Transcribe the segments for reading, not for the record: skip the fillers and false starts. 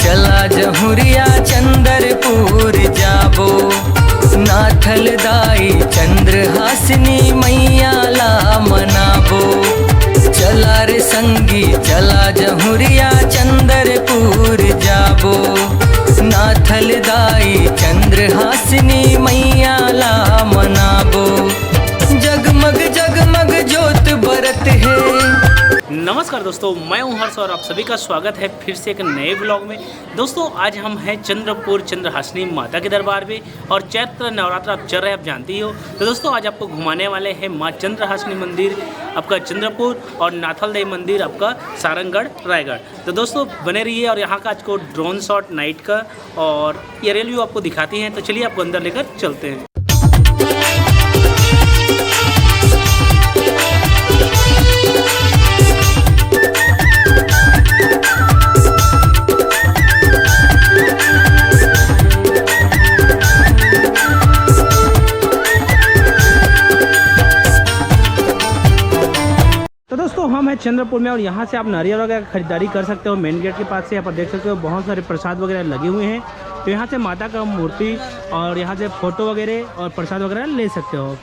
चला जहुरिया चंद्रपुर जाबो, नाथल दाई चंद्रहासिनी मैया ला मनाबो। चला रे संगी चला जहुरिया चंद्रपुर जाबो, नाथल दाई चंद्रहासिनी मैया ला मनाबो। जगमग जगमग ज्योत बरत है। नमस्कार दोस्तों, मैं हूं हर्ष और आप सभी का स्वागत है फिर से एक नए व्लॉग में। दोस्तों आज हम हैं चंद्रपुर चंद्रहासिनी माता के दरबार पे और चैत्र नवरात्र आप चल रहे हैं, आप जानते ही हो। तो दोस्तों आज आपको घुमाने वाले हैं माँ चंद्रहासिनी मंदिर आपका चंद्रपुर और नाथल देवी मंदिर आपका सारंगगढ़ रायगढ़। तो दोस्तों बने रहिए और यहाँ का आज को ड्रोन शॉट नाइट का और एरियल व्यू आपको दिखाती हैं। तो चलिए आपको अंदर लेकर चलते हैं। तो दोस्तों हम हैं चंद्रपुर में और यहाँ से आप नारियल वगैरह खरीदारी कर सकते हो। मेन गेट के पास से यहाँ पर देख सकते हो बहुत सारे प्रसाद वगैरह लगे हुए हैं। तो यहाँ से माता का मूर्ति और यहाँ से फ़ोटो वगैरह और प्रसाद वगैरह ले सकते हो।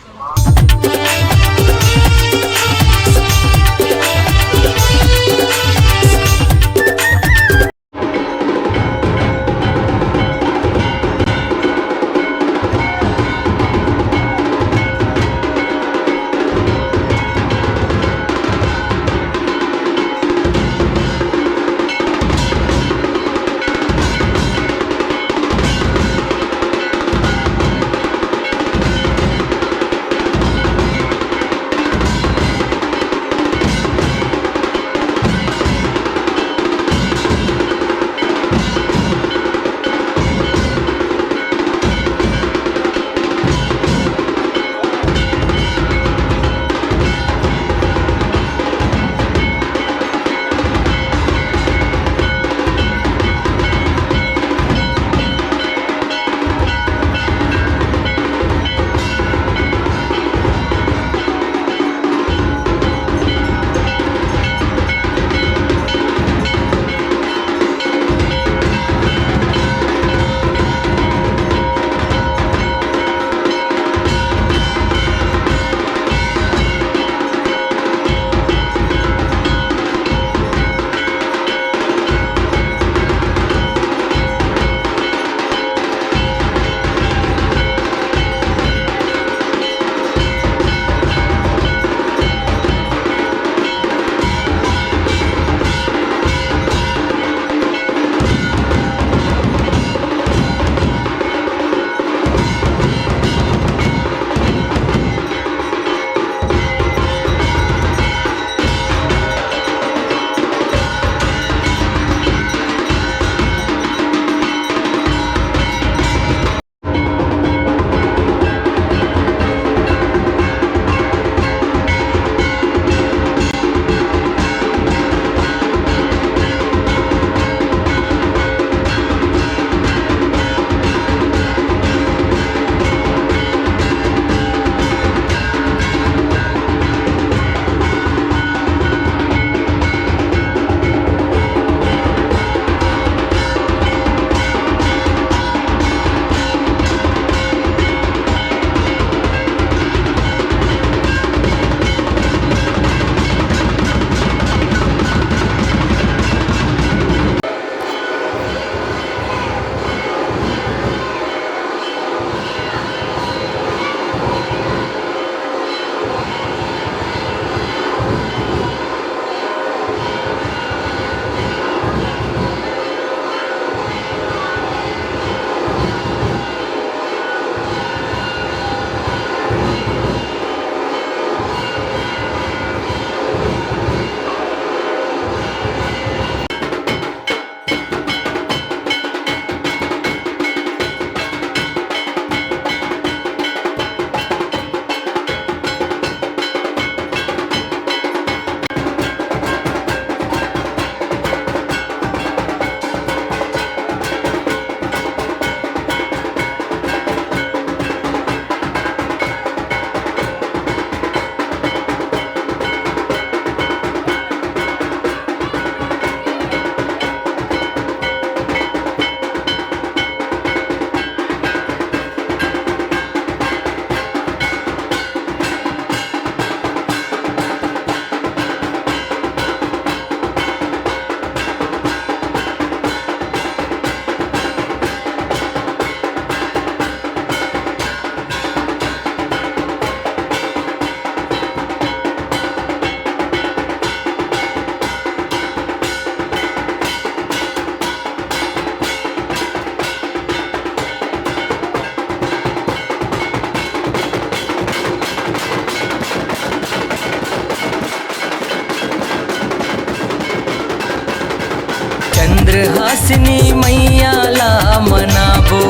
चंद्रहासिनी मैया ला मनाबो।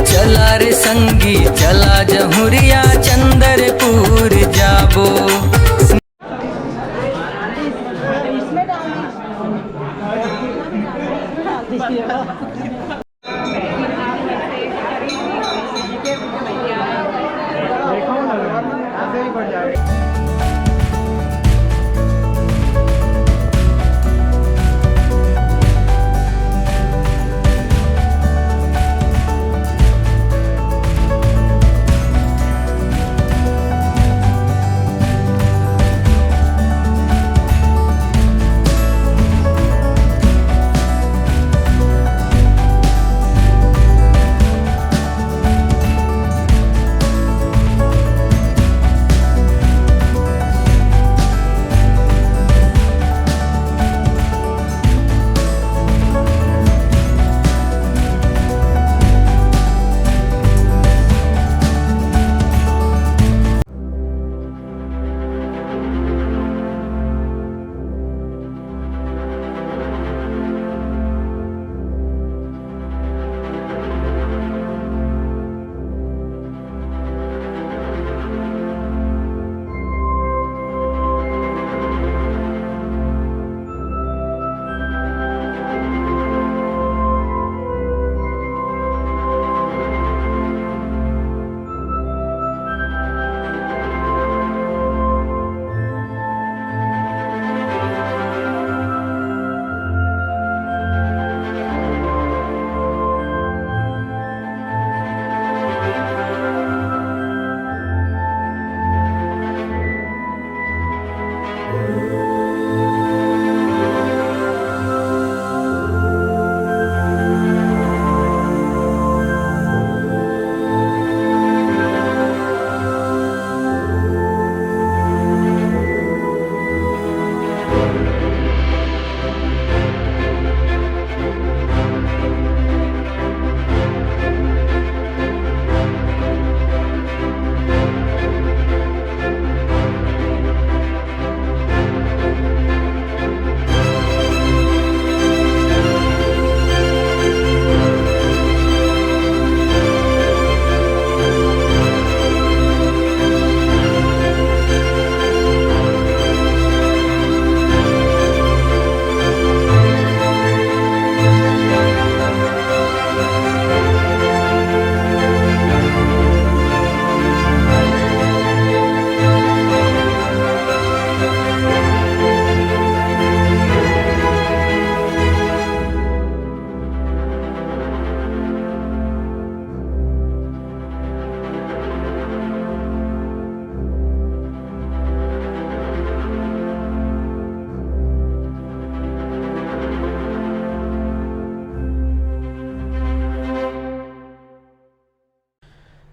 चला रे संगी चला जहुरिया चंद्रपुर जाबो।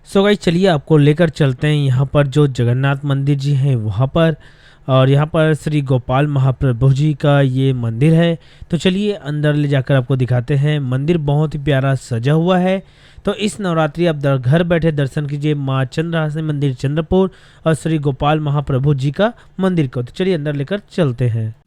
सो गाइस चलिए आपको लेकर चलते हैं यहाँ पर जो जगन्नाथ मंदिर जी हैं वहाँ पर, और यहाँ पर श्री गोपाल महाप्रभु जी का ये मंदिर है। तो चलिए अंदर ले जाकर आपको दिखाते हैं। मंदिर बहुत ही प्यारा सजा हुआ है। तो इस नवरात्रि आप घर बैठे दर्शन कीजिए माँ चंद्रहासिनी मंदिर चंद्रपुर और श्री गोपाल महाप्रभु जी का मंदिर को। तो चलिए अंदर लेकर चलते हैं।